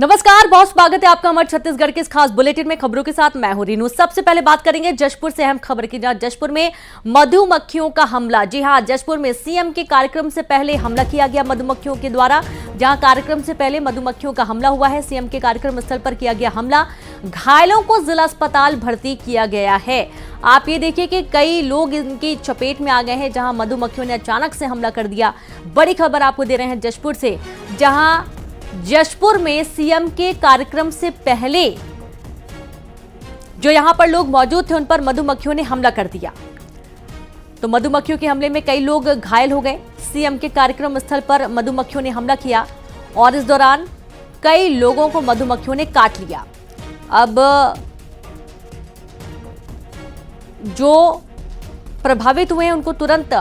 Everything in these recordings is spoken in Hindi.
नमस्कार, बहुत स्वागत है आपका हमारे छत्तीसगढ़ के इस खास बुलेटिन में। खबरों के साथ मैं हूं रीनू। सबसे पहले बात करेंगे जशपुर से अहम खबर की, जहां जशपुर में मधुमक्खियों का हमला। जी हां, जशपुर में सीएम के कार्यक्रम से पहले हमला किया गया मधुमक्खियों के द्वारा। जहां कार्यक्रम से पहले मधुमक्खियों का हमला हुआ है, सीएम के कार्यक्रम स्थल पर किया गया हमला। घायलों को जिला अस्पताल भर्ती किया गया है। आप ये देखिए कि कई लोग इनकी चपेट में आ गए हैं, जहां मधुमक्खियों ने अचानक से हमला कर दिया। बड़ी खबर आपको दे रहे हैं जशपुर से, जहां जशपुर में सीएम के कार्यक्रम से पहले जो यहां पर लोग मौजूद थे उन पर मधुमक्खियों ने हमला कर दिया। तो मधुमक्खियों के हमले में कई लोग घायल हो गए। सीएम के कार्यक्रम स्थल पर मधुमक्खियों ने हमला किया और इस दौरान कई लोगों को मधुमक्खियों ने काट लिया। अब जो प्रभावित हुए हैं उनको तुरंत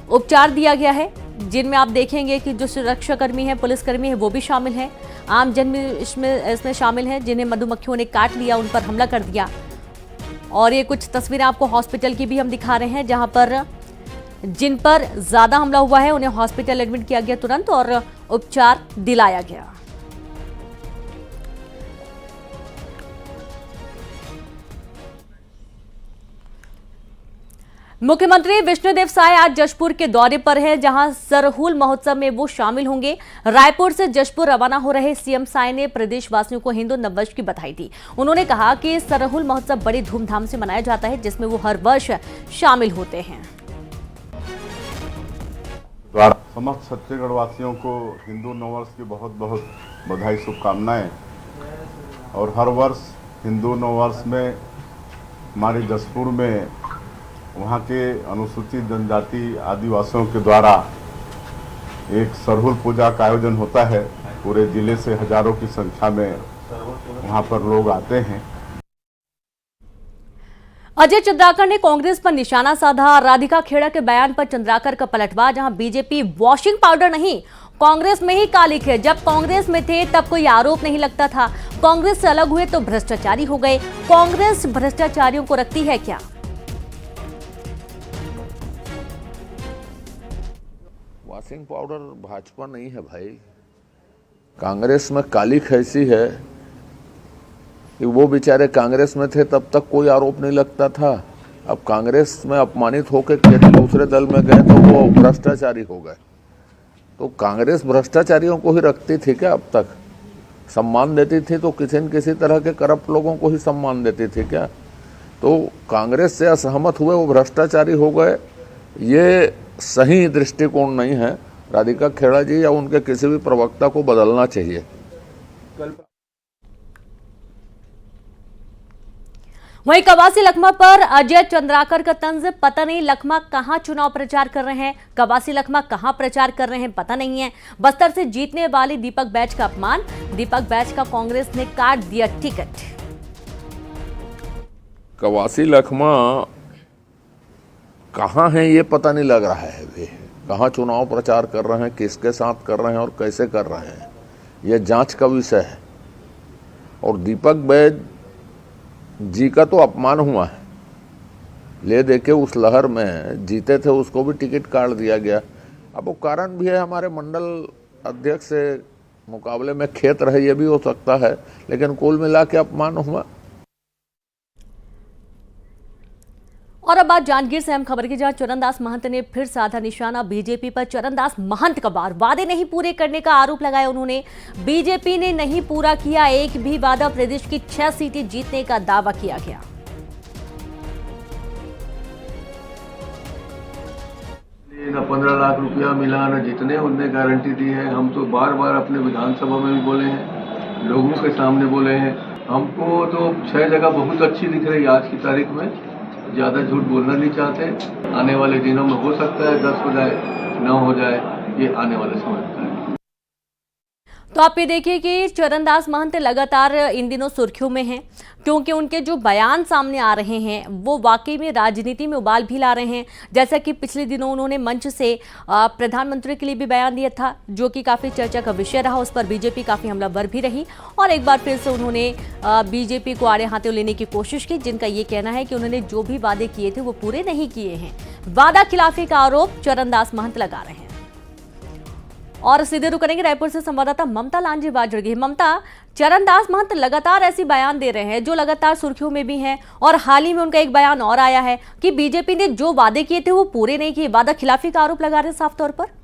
उपचार दिया गया है, जिनमें आप देखेंगे कि जो सुरक्षाकर्मी हैं, पुलिसकर्मी हैं, वो भी शामिल हैं। आम जन भी इसमें शामिल हैं, जिन्हें मधुमक्खियों ने काट लिया, उन पर हमला कर दिया। और ये कुछ तस्वीरें आपको हॉस्पिटल की भी हम दिखा रहे हैं, जहां पर जिन पर ज्यादा हमला हुआ है उन्हें हॉस्पिटल एडमिट किया गया तुरंत और उपचार दिलाया गया। मुख्यमंत्री विष्णुदेव साय आज जशपुर के दौरे पर हैं, जहां सरहुल महोत्सव में वो शामिल होंगे। रायपुर से जशपुर रवाना हो रहे सीएम साय ने प्रदेशवासियों को हिंदू नववर्ष की बधाई दी। उन्होंने कहा कि सरहुल महोत्सव बड़ी धूमधाम से मनाया जाता है, जिसमें वो हर वर्ष शामिल होते हैं। समस्त छत्तीसगढ़ वासियों को हिंदू नववर्ष की बहुत बहुत बधाई, शुभकामनाएं। और हर वर्ष हिंदू नववर्ष में हमारे जशपुर में वहाँ के अनुसूचित जनजाति आदिवासियों के द्वारा एक सरहुल पूजा का आयोजन होता है। पूरे जिले से हजारों की संख्या में वहाँ पर लोग आते हैं। अजय चंद्राकर ने कांग्रेस पर निशाना साधा। राधिका खेड़ा के बयान पर चंद्राकर का पलटवार, जहां बीजेपी वॉशिंग पाउडर नहीं, कांग्रेस में ही कालिक है। जब कांग्रेस में थे तब कोई आरोप नहीं लगता था, कांग्रेस से अलग हुए तो भ्रष्टाचारी हो गए। कांग्रेस भ्रष्टाचारियों को रखती है क्या? वॉशिंग पाउडर भाजपा नहीं है भाई। कांग्रेस में कालिक ऐसी है कि वो बेचारे कांग्रेस में थे तब तक कोई आरोप नहीं लगता था। अब कांग्रेस में अपमानित होकर यदि दूसरे दल में गए तो वो भ्रष्टाचारी हो गए। तो कांग्रेस भ्रष्टाचारियों को ही रखती थी क्या? अब तक सम्मान देती थी तो किसी न किसी तरह के करप्ट लोगों को ही सम्मान देती थी क्या? तो कांग्रेस से असहमत हुए, वो भ्रष्टाचारी हो गए। ये सही दृष्टिकोण नहीं है। राधिका खेड़ा जी या उनके किसी भी प्रवक्ता को बदलना चाहिए। वहीं कवासी लखमा पर अजय चंद्राकर का तंज, पता नहीं लखमा कहां चुनाव प्रचार कर रहे हैं, कवासी लखमा कहां प्रचार कर रहे हैं पता नहीं है। बस्तर से जीतने वाली दीपक बैच का अपमान, दीपक बैच का कांग्रेस ने काट दिया टिकट। कवासी लखमा कहाँ हैं ये पता नहीं लग रहा है। वे कहाँ चुनाव प्रचार कर रहे हैं, किसके साथ कर रहे हैं और कैसे कर रहे हैं, यह जांच का विषय है। और दीपक बैज जी का तो अपमान हुआ है। ले देके उस लहर में जीते थे, उसको भी टिकट काट दिया गया। अब वो कारण भी है हमारे मंडल अध्यक्ष से मुकाबले में खेत रहे, ये भी हो सकता है, लेकिन कुल मिला के अपमान हुआ। और अब बात जांजगीर से अहम खबर की, जहां चरणदास महंत ने फिर साधा निशाना बीजेपी पर। चरणदास महंत का बार वादे नहीं पूरे करने का आरोप लगाया उन्होंने। बीजेपी ने नहीं पूरा किया एक भी वादा, प्रदेश की 6 सीटें जीतने का दावा किया गया। न 15 लाख रुपया मिला, न जितने उनने गारंटी दी है। हम तो बार बार अपने विधानसभा में भी बोले हैं, लोगों के सामने बोले हैं। हमको तो 6 जगह बहुत अच्छी दिख रही आज की तारीख में। ज़्यादा झूठ बोलना नहीं चाहते। आने वाले दिनों में हो सकता है 10 हो जाए, 9 हो जाए, ये आने वाले समय में। तो आप ये देखिए कि चरणदास महंत लगातार इन दिनों सुर्खियों में हैं, क्योंकि उनके जो बयान सामने आ रहे हैं वो वाकई में राजनीति में उबाल भी ला रहे हैं। जैसा कि पिछले दिनों उन्होंने मंच से प्रधानमंत्री के लिए भी बयान दिया था, जो कि काफ़ी चर्चा का विषय रहा। उस पर बीजेपी काफ़ी हमलावर भी रही और एक बार फिर से उन्होंने बीजेपी को आड़े हाथों लेने की कोशिश की, जिनका ये कहना है कि उन्होंने जो भी वादे किए थे वो पूरे नहीं किए हैं। वादा खिलाफी का आरोप चरणदास महंत लगा रहे हैं। और सीधे रुक करेंगे रायपुर से संवाददाता ममता लांजी बात जुड़ गई। ममता, चरणदास महंत लगातार ऐसी बयान दे रहे हैं जो लगातार सुर्खियों में भी हैं और हाल ही में उनका एक बयान और आया है कि बीजेपी ने जो वादे किए थे वो पूरे नहीं किए, वादा खिलाफी का आरोप लगा रहे हैं साफ तौर पर।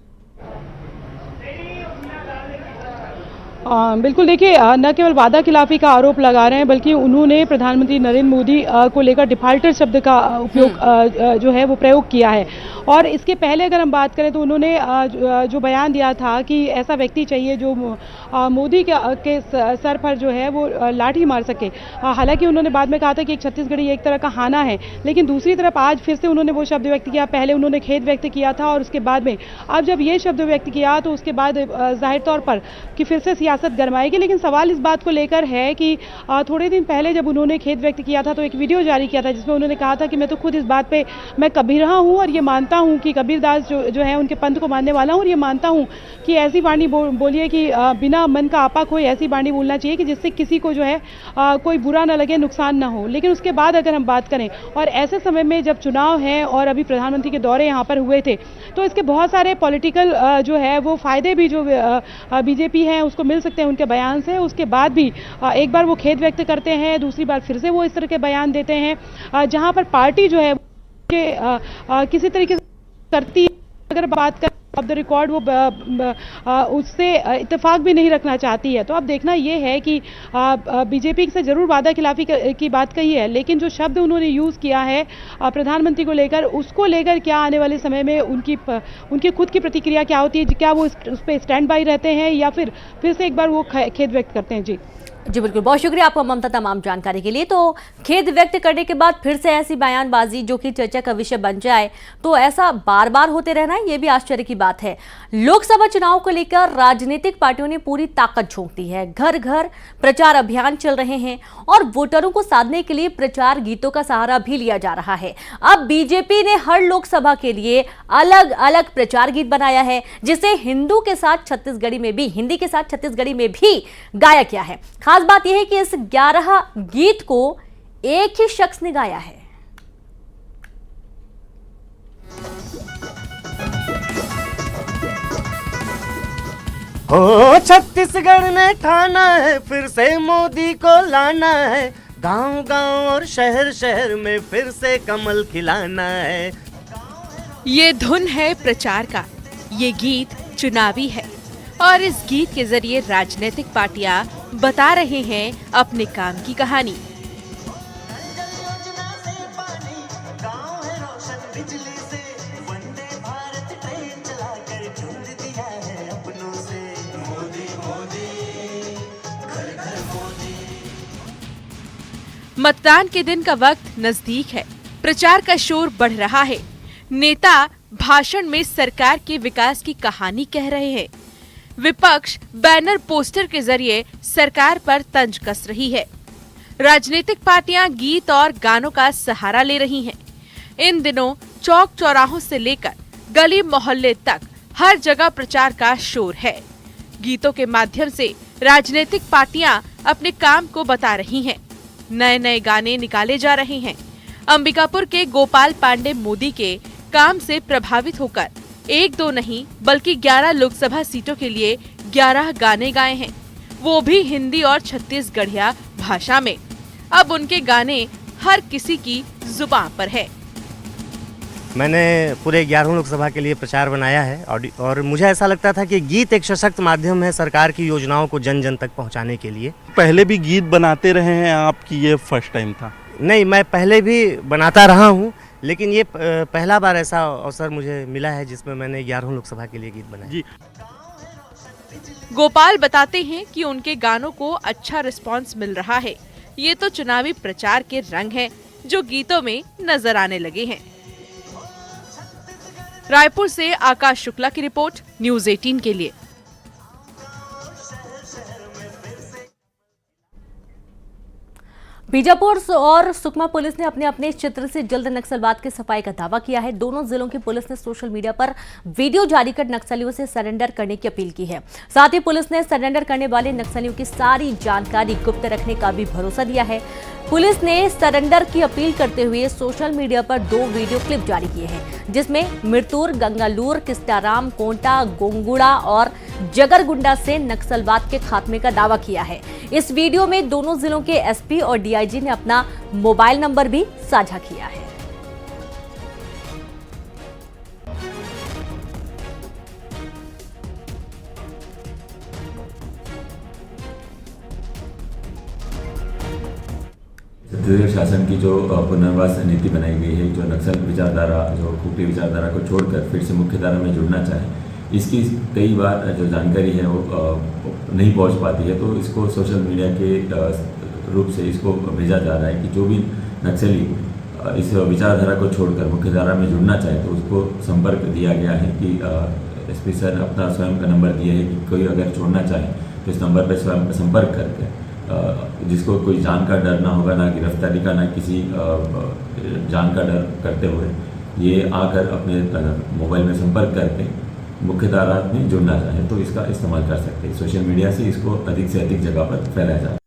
बिल्कुल, देखिए न केवल वादा खिलाफी का आरोप लगा रहे हैं बल्कि उन्होंने प्रधानमंत्री नरेंद्र मोदी को लेकर डिफाल्टर शब्द का उपयोग जो है वो प्रयोग किया है। और इसके पहले अगर हम बात करें तो उन्होंने जो बयान दिया था कि ऐसा व्यक्ति चाहिए जो मोदी के सर पर जो है वो लाठी मार सके। हालांकि उन्होंने बाद में कहा था कि एक छत्तीसगढ़ी एक तरह का हाना है, लेकिन दूसरी तरफ आज फिर से उन्होंने वो शब्द व्यक्त किया। पहले उन्होंने खेद व्यक्त किया था और उसके बाद में अब जब ये शब्द व्यक्त किया तो उसके बाद जाहिर तौर पर कि फिर से सियासत गरमाएगी। लेकिन सवाल इस बात को लेकर है कि थोड़े दिन पहले जब उन्होंने खेद व्यक्त किया था तो एक वीडियो जारी किया था जिसमें उन्होंने कहा था कि मैं तो खुद इस बात पे मैं कबीरा हूं और ये मानता हूं कि कबीरदास जो है उनके पंथ को मानने वाला हूं और ये मानता हूं कि ऐसी वाणी बोलिए कि बिना मन का आपा खोए ऐसी वाणी बोलना चाहिए कि जिससे किसी को जो है कोई बुरा ना लगे, नुकसान ना हो। लेकिन उसके बाद अगर हम बात करें और ऐसे समय में जब चुनाव है और अभी प्रधानमंत्री के दौरे यहाँ पर हुए थे तो इसके बहुत सारे पॉलिटिकल जो है वो फायदे भी जो बीजेपी है उसको मिल सकते हैं उनके बयान से। उसके बाद भी एक बार वो खेद व्यक्त करते हैं, दूसरी बार फिर से वो इस तरह के बयान देते हैं जहां पर पार्टी जो है किसी तरीके से करती है। अगर बात करें ऑफ द रिकॉर्ड वो उससे इत्तेफाक भी नहीं रखना चाहती है। तो अब देखना ये है कि बीजेपी से जरूर वादा खिलाफी की बात कही है, लेकिन जो शब्द उन्होंने यूज़ किया है प्रधानमंत्री को लेकर उसको लेकर क्या आने वाले समय में उनकी खुद की प्रतिक्रिया क्या होती है, क्या वो उस पर स्टैंड बाई रहते हैं या फिर से एक बार वो खेद व्यक्त करते हैं। जी बिल्कुल, बहुत शुक्रिया आपका ममता तमाम जानकारी के लिए। तो खेद व्यक्त करने के बाद फिर से ऐसी बयानबाजी जो कि चर्चा का विषय बन जाए तो ऐसा बार बार होते रहना ये भी आश्चर्य की बात है। लोकसभा चुनाव को लेकर राजनीतिक पार्टियों ने पूरी ताकत झोंक दी है, घर घर प्रचार अभियान चल रहे हैं और वोटरों को साधने के लिए प्रचार गीतों का सहारा भी लिया जा रहा है। अब बीजेपी ने हर लोकसभा के लिए अलग अलग प्रचार गीत बनाया है जिसे हिंदी के साथ छत्तीसगढ़ी में भी गाया गया है। खास बात यह है कि इस 11 गीत को एक ही शख्स ने गाया है। हो छत्तीसगढ़ ने ठाना है फिर से मोदी को लाना है, गांव गांव और शहर शहर में फिर से कमल खिलाना है। ये धुन है प्रचार का, ये गीत चुनावी है और इस गीत के जरिए राजनीतिक पार्टियां बता रहे हैं अपने काम की कहानी। मतदान के दिन का वक्त नजदीक है, प्रचार का शोर बढ़ रहा है। नेता भाषण में सरकार के विकास की कहानी कह रहे हैं, विपक्ष बैनर पोस्टर के जरिए सरकार पर तंज कस रही है। राजनीतिक पार्टियां गीत और गानों का सहारा ले रही हैं। इन दिनों चौक चौराहों से लेकर गली मोहल्ले तक हर जगह प्रचार का शोर है। गीतों के माध्यम से राजनीतिक पार्टियां अपने काम को बता रही हैं। नए नए गाने निकाले जा रहे हैं। अंबिकापुर के गोपाल पांडे मोदी के काम से प्रभावित होकर एक दो नहीं बल्कि 11 लोकसभा सीटों के लिए 11 गाने गाए हैं, वो भी हिंदी और छत्तीसगढ़िया भाषा में। अब उनके गाने हर किसी की जुबान पर है। मैंने पूरे 11 लोकसभा के लिए प्रचार बनाया है और मुझे ऐसा लगता था कि गीत एक सशक्त माध्यम है सरकार की योजनाओं को जन जन तक पहुंचाने के लिए। पहले भी गीत बनाते रहे हैं आप कि ये फर्स्ट टाइम था? नहीं, मैं पहले भी बनाता रहा हूं, लेकिन ये पहला बार ऐसा अवसर मुझे मिला है जिसमें मैंने 11 लोकसभा के लिए गीत बनाए। जी। गोपाल बताते हैं कि उनके गानों को अच्छा रिस्पांस मिल रहा है। ये तो चुनावी प्रचार के रंग हैं जो गीतों में नजर आने लगे हैं। रायपुर से आकाश शुक्ला की रिपोर्ट, न्यूज़ 18 के लिए। बीजापुर और सुकमा पुलिस ने अपने अपने क्षेत्र से जल्द नक्सलवाद की सफाई का दावा किया है। दोनों जिलों की पुलिस ने सोशल मीडिया पर वीडियो जारी कर नक्सलियों से सरेंडर करने की अपील की है। साथ ही पुलिस ने सरेंडर करने वाले नक्सलियों की सारी जानकारी गुप्त रखने का भी भरोसा दिया है। पुलिस ने सरेंडर की अपील करते हुए सोशल मीडिया पर 2 वीडियो क्लिप जारी किए हैं, जिसमें मिरतुर, गंगालूर, किस्टाराम, कोंटा, गोंगुड़ा और जगरगुंडा से नक्सलवाद के खात्मे का दावा किया है। इस वीडियो में दोनों जिलों के एसपी और डीआईजी ने अपना मोबाइल नंबर भी साझा किया है। छत्तीसगढ़ शासन की जो पुनर्वास नीति बनाई गई है, जो नक्सल विचारधारा, जो खुटी विचारधारा को छोड़कर फिर से मुख्य धारा में जुड़ना चाहे, इसकी कई बार जो जानकारी है वो नहीं पहुंच पाती है। तो इसको सोशल मीडिया के रूप से इसको भेजा जा रहा है कि जो भी नक्सली इस विचारधारा को छोड़कर मुख्य धारा में जुड़ना चाहे तो उसको संपर्क दिया गया है कि एसपी सर अपना स्वयं का नंबर दिए है कि कोई अगर छोड़ना चाहे तो इस नंबर पर स्वयं संपर्क करके जिसको कोई जान का डर ना होगा, ना गिरफ्तारी का, ना किसी जान का डर करते हुए ये आकर अपने मोबाइल में संपर्क करके मुख्य धारा में जुड़ना चाहे तो इसका इस्तेमाल कर सकते हैं। सोशल मीडिया से इसको अधिक से अधिक जगह पर फैलाया जाए।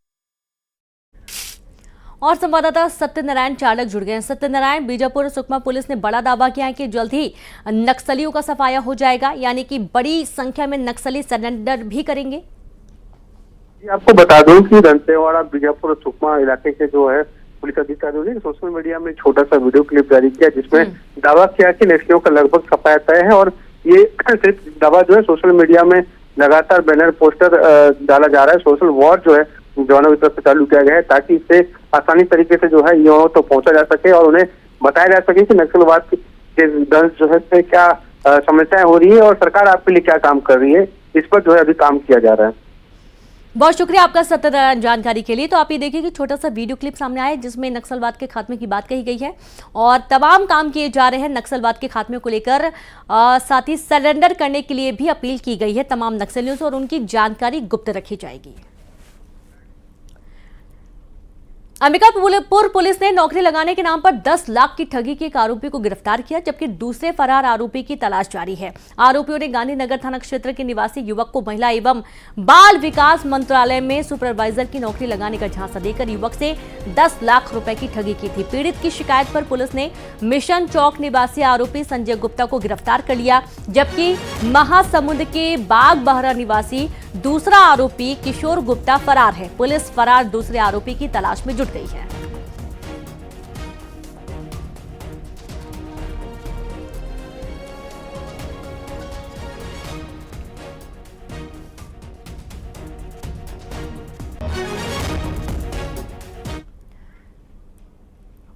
और संवाददाता सत्यनारायण चालक जुड़ गए हैं। सत्यनारायण, बीजापुर और सुकमा पुलिस ने बड़ा दावा किया है कि जल्द ही नक्सलियों का सफाया हो जाएगा, यानी कि बड़ी संख्या में नक्सली सरेंडर भी करेंगे। आपको बता दूं कि दंतेवाड़ा, बीजापुर और सुकमा इलाके के जो है पुलिस अधिकारियों ने सोशल मीडिया में छोटा सा वीडियो क्लिप जारी किया, जिसमें दावा किया कि नक्सलियों का लगभग सफाया तय है। और ये सिर्फ दावा जो है सोशल मीडिया में लगातार बैनर पोस्टर डाला जा रहा है। सोशल वॉर जो है जवानों की तरफ से चालू किया गया है ताकि इससे आसानी तरीके से जो है युवाओं तो पहुंचा जा सके और उन्हें बताया जा सके कि नक्सलवाद के दंश जो है क्या समस्याएं हो रही है और सरकार आपके लिए क्या काम कर रही है, इस पर जो है अभी काम किया जा रहा है। बहुत शुक्रिया आपका सत्यनारायण जानकारी के लिए। तो आप ये देखिए कि छोटा सा वीडियो क्लिप सामने आया है जिसमें नक्सलवाद के खात्मे की बात कही गई है और तमाम काम किए जा रहे हैं नक्सलवाद के खात्मे को लेकर। साथ ही सरेंडर करने के लिए भी अपील की गई है तमाम नक्सलियों से और उनकी जानकारी गुप्त रखी जाएगी। अंबिकापुर पुलिस ने नौकरी लगाने के नाम पर 10 लाख की ठगी के एक आरोपी को गिरफ्तार किया, जबकि दूसरे फरार आरोपी की तलाश जारी है। आरोपियों ने गांधीनगर थाना क्षेत्र के निवासी युवक को महिला एवं बाल विकास मंत्रालय में सुपरवाइजर की नौकरी लगाने का झांसा देकर युवक से 10 लाख रुपए की ठगी की थी। पीड़ित की शिकायत पर पुलिस ने मिशन चौक निवासी आरोपी संजय गुप्ता को गिरफ्तार कर लिया, जबकि महासमुंद के बाग बहरा निवासी दूसरा आरोपी किशोर गुप्ता फरार है। पुलिस फरार दूसरे आरोपी की तलाश में जुट गई है।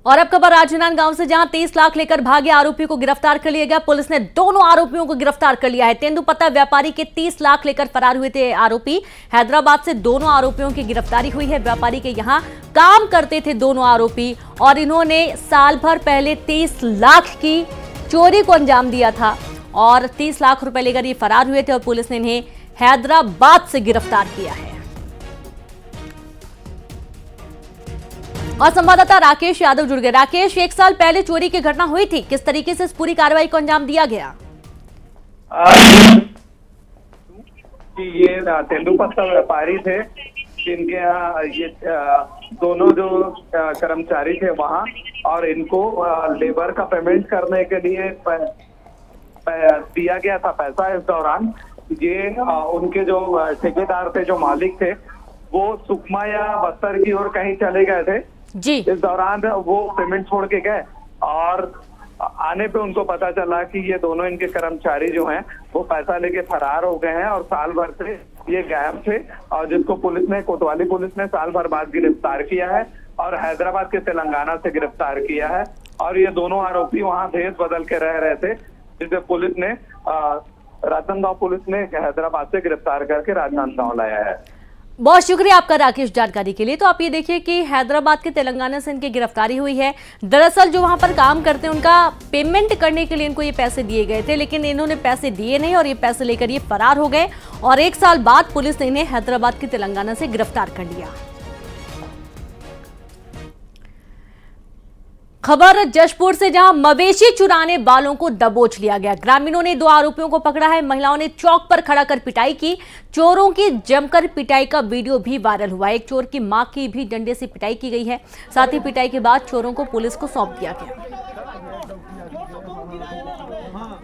और अब खबर राजनांदगांव से, जहां 30 लाख लेकर भागे आरोपी को गिरफ्तार कर लिया गया। पुलिस ने दोनों आरोपियों को गिरफ्तार कर लिया है। तेंदुपत्ता व्यापारी के 30 लाख लेकर फरार हुए थे आरोपी। हैदराबाद से दोनों आरोपियों की गिरफ्तारी हुई है। व्यापारी के यहां काम करते थे दोनों आरोपी और इन्होंने साल भर पहले 30 लाख की चोरी को अंजाम दिया था और 30 लाख रुपए लेकर ये फरार हुए थे और पुलिस ने इन्हें हैदराबाद से गिरफ्तार किया है। और संवाददाता राकेश यादव जुड़ गए। राकेश, 1 साल पहले चोरी की घटना हुई थी, किस तरीके से इस पूरी कार्रवाई को अंजाम दिया गया? ये तेंदुपत्ता व्यापारी थे जिनके यहाँ ये दोनों जो कर्मचारी थे वहाँ, और इनको लेबर का पेमेंट करने के लिए दिया गया था पैसा। इस दौरान ये उनके जो ठेकेदार थे, जो मालिक थे, वो सुकमा या बस्तर की ओर कहीं चले गए थे जी। इस दौरान वो पेमेंट छोड़ के गए और आने पे उनको पता चला कि ये दोनों इनके कर्मचारी जो हैं वो पैसा लेके फरार हो गए हैं और साल भर से ये गायब थे, और जिसको पुलिस ने, कोतवाली पुलिस ने साल भर बाद गिरफ्तार किया है और हैदराबाद के तेलंगाना से गिरफ्तार किया है। और ये दोनों आरोपी वहाँ भेष बदल के रह रहे थे, जिसे पुलिस ने, राजनांदगांव पुलिस ने हैदराबाद से गिरफ्तार करके राजनांदगांव लाया है। बहुत शुक्रिया आपका राकेश जानकारी के लिए। तो आप ये देखिए कि हैदराबाद के तेलंगाना से इनकी गिरफ्तारी हुई है। दरअसल जो वहां पर काम करते हैं उनका पेमेंट करने के लिए इनको ये पैसे दिए गए थे, लेकिन इन्होंने पैसे दिए नहीं और ये पैसे लेकर ये फरार हो गए और 1 साल बाद पुलिस ने इन्हें हैदराबाद के तेलंगाना से गिरफ्तार कर लिया। खबर जशपुर से, जहां मवेशी चुराने वालों को दबोच लिया गया। ग्रामीणों ने 2 आरोपियों को पकड़ा है। महिलाओं ने चौक पर खड़ा कर पिटाई की। चोरों की जमकर पिटाई का वीडियो भी वायरल हुआ। एक चोर की मां की भी डंडे से पिटाई की गई है। साथ ही पिटाई के बाद चोरों को पुलिस को सौंप दिया गया।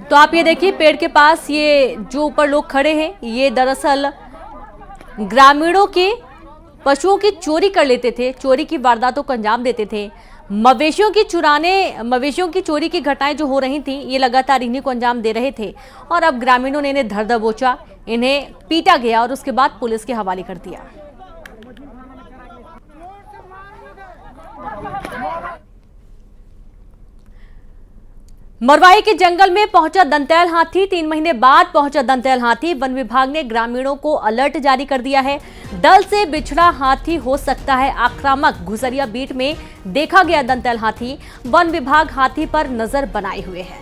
तो आप ये देखिए, पेड़ के पास ये जो ऊपर लोग खड़े हैं, ये दरअसल ग्रामीणों के पशुओं की चोरी कर लेते थे, चोरी की वारदातों को अंजाम देते थे। मवेशियों की चोरी की घटनाएं जो हो रही थी, ये लगातार इन्हीं को अंजाम दे रहे थे। और अब ग्रामीणों ने इन्हें धर दबोचा, इन्हें पीटा गया और उसके बाद पुलिस के हवाले कर दिया। मरवाही के जंगल में पहुंचा दंतैल हाथी। 3 महीने बाद पहुंचा दंतैल हाथी। वन विभाग ने ग्रामीणों को अलर्ट जारी कर दिया है। दल से बिछड़ा हाथी हो सकता है आक्रामक। घुसरिया बीट में देखा गया दंतैल हाथी। वन विभाग हाथी पर नजर बनाए हुए है।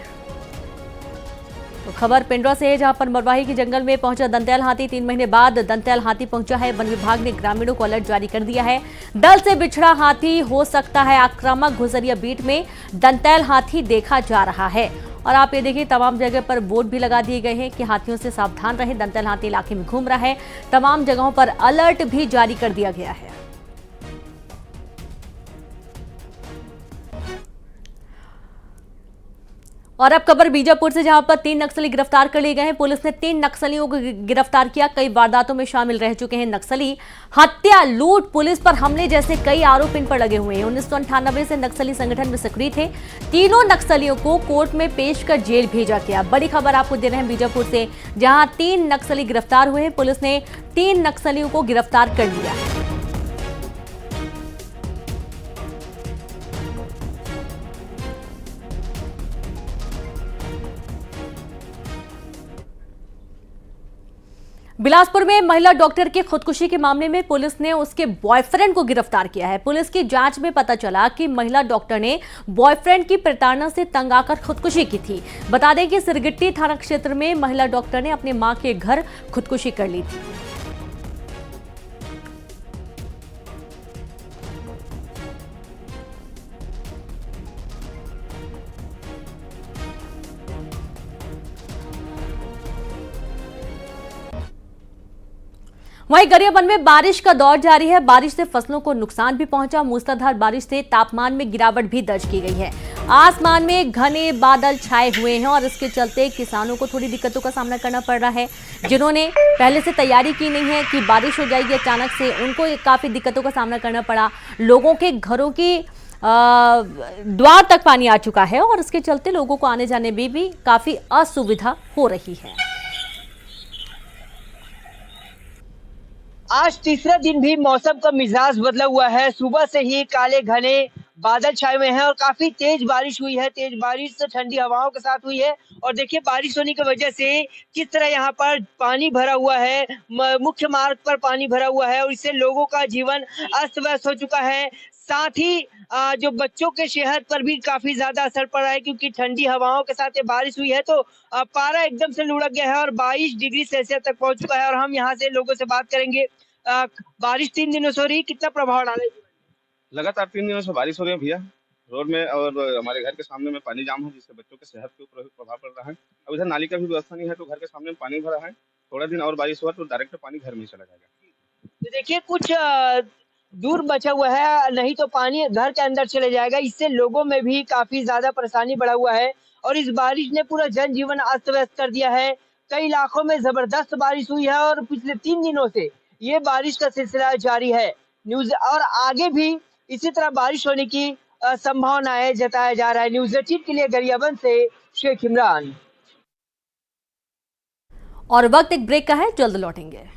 तो खबर पिंडरा से है, जहां पर मरवाही के जंगल में पहुंचा दंतैल हाथी। 3 महीने बाद दंतैल हाथी पहुंचा है। वन विभाग ने ग्रामीणों को अलर्ट जारी कर दिया है। दल से बिछड़ा हाथी हो सकता है आक्रामक। घुसरिया बीट में दंतैल हाथी देखा जा रहा है। और आप ये देखिए, तमाम जगह पर बोर्ड भी लगा दिए गए हैं कि हाथियों से सावधान रहें। दंतैल हाथी इलाके में घूम रहा है। तमाम जगहों पर अलर्ट भी जारी कर दिया गया है। और अब खबर बीजापुर से, जहां पर 3 नक्सली गिरफ्तार कर लिए गए हैं। पुलिस ने 3 नक्सलियों को गिरफ्तार किया। कई वारदातों में शामिल रह चुके हैं नक्सली। हत्या, लूट, पुलिस पर हमले जैसे कई आरोप इन पर लगे हुए हैं। 1998 से नक्सली संगठन में सक्रिय थे। तीनों नक्सलियों को कोर्ट में पेश कर जेल भेजा गया। बड़ी खबर आपको दे रहे हैं बीजापुर से, जहां 3 नक्सली गिरफ्तार हुए हैं। पुलिस ने 3 नक्सलियों को गिरफ्तार कर लिया है। बिलासपुर में महिला डॉक्टर की खुदकुशी के मामले में पुलिस ने उसके बॉयफ्रेंड को गिरफ्तार किया है। पुलिस की जांच में पता चला कि महिला डॉक्टर ने बॉयफ्रेंड की प्रताड़ना से तंग आकर खुदकुशी की थी। बता दें कि सिरगिट्टी थाना क्षेत्र में महिला डॉक्टर ने अपनी मां के घर खुदकुशी कर ली थी। वहीं गरियाबंद में बारिश का दौर जारी है। बारिश से फसलों को नुकसान भी पहुंचा। मूसलाधार बारिश से तापमान में गिरावट भी दर्ज की गई है। आसमान में घने बादल छाए हुए हैं और इसके चलते किसानों को थोड़ी दिक्कतों का सामना करना पड़ रहा है। जिन्होंने पहले से तैयारी की नहीं है कि बारिश हो जाएगी अचानक से, उनको काफी दिक्कतों का सामना करना पड़ा। लोगों के घरों की द्वार तक पानी आ चुका है और इसके चलते लोगों को आने जाने में भी काफी असुविधा हो रही है। आज तीसरा दिन भी मौसम का मिजाज बदला हुआ है। सुबह से ही काले घने बादल छाए हुए हैं और काफी तेज बारिश हुई है। तेज बारिश से ठंडी हवाओं के साथ हुई है। और देखिए, बारिश होने की वजह से किस तरह यहाँ पर पानी भरा हुआ है। मुख्य मार्ग पर पानी भरा हुआ है और इससे लोगों का जीवन अस्त व्यस्त हो चुका है। साथ ही जो बच्चों के सेहत पर भी काफी ज्यादा असर पड़ा है, क्योंकि ठंडी हवाओं के साथ ये बारिश हुई है तो पारा एकदम से लुढ़क गया है और 22 डिग्री सेल्सियस तक पहुंच चुका है। और हम यहाँ से लोगों से बात करेंगे। बारिश 3 दिनों से हो रही, कितना प्रभाव डालेगी? लगातार 3 दिनों से बारिश हो रही है भैया। रोड में और हमारे घर के सामने में पानी जाम है, जिससे बच्चों के सेहत के ऊपर प्रभाव पड़ रहा है। अब इधर नाली का भी व्यवस्था नहीं है तो घर के सामने में पानी भरा है। थोड़ा दिन और बारिश हुआ तो डायरेक्ट पानी घर में ही चला जाएगा। तो देखिए, कुछ दूर बचा हुआ है, नहीं तो पानी घर के अंदर चले जाएगा। इससे लोगों में भी काफी ज्यादा परेशानी बढ़ा हुआ है और इस बारिश ने पूरा जनजीवन अस्त व्यस्त कर दिया है। कई इलाकों में जबरदस्त बारिश हुई है और पिछले 3 दिनों से ये बारिश का सिलसिला जारी है। न्यूज और आगे भी इसी तरह बारिश होने की संभावनाएं जताया जा रहा है। न्यूज 18 के लिए गरियाबंद से शेख इमरान। और वक्त एक ब्रेक का है, जल्द लौटेंगे।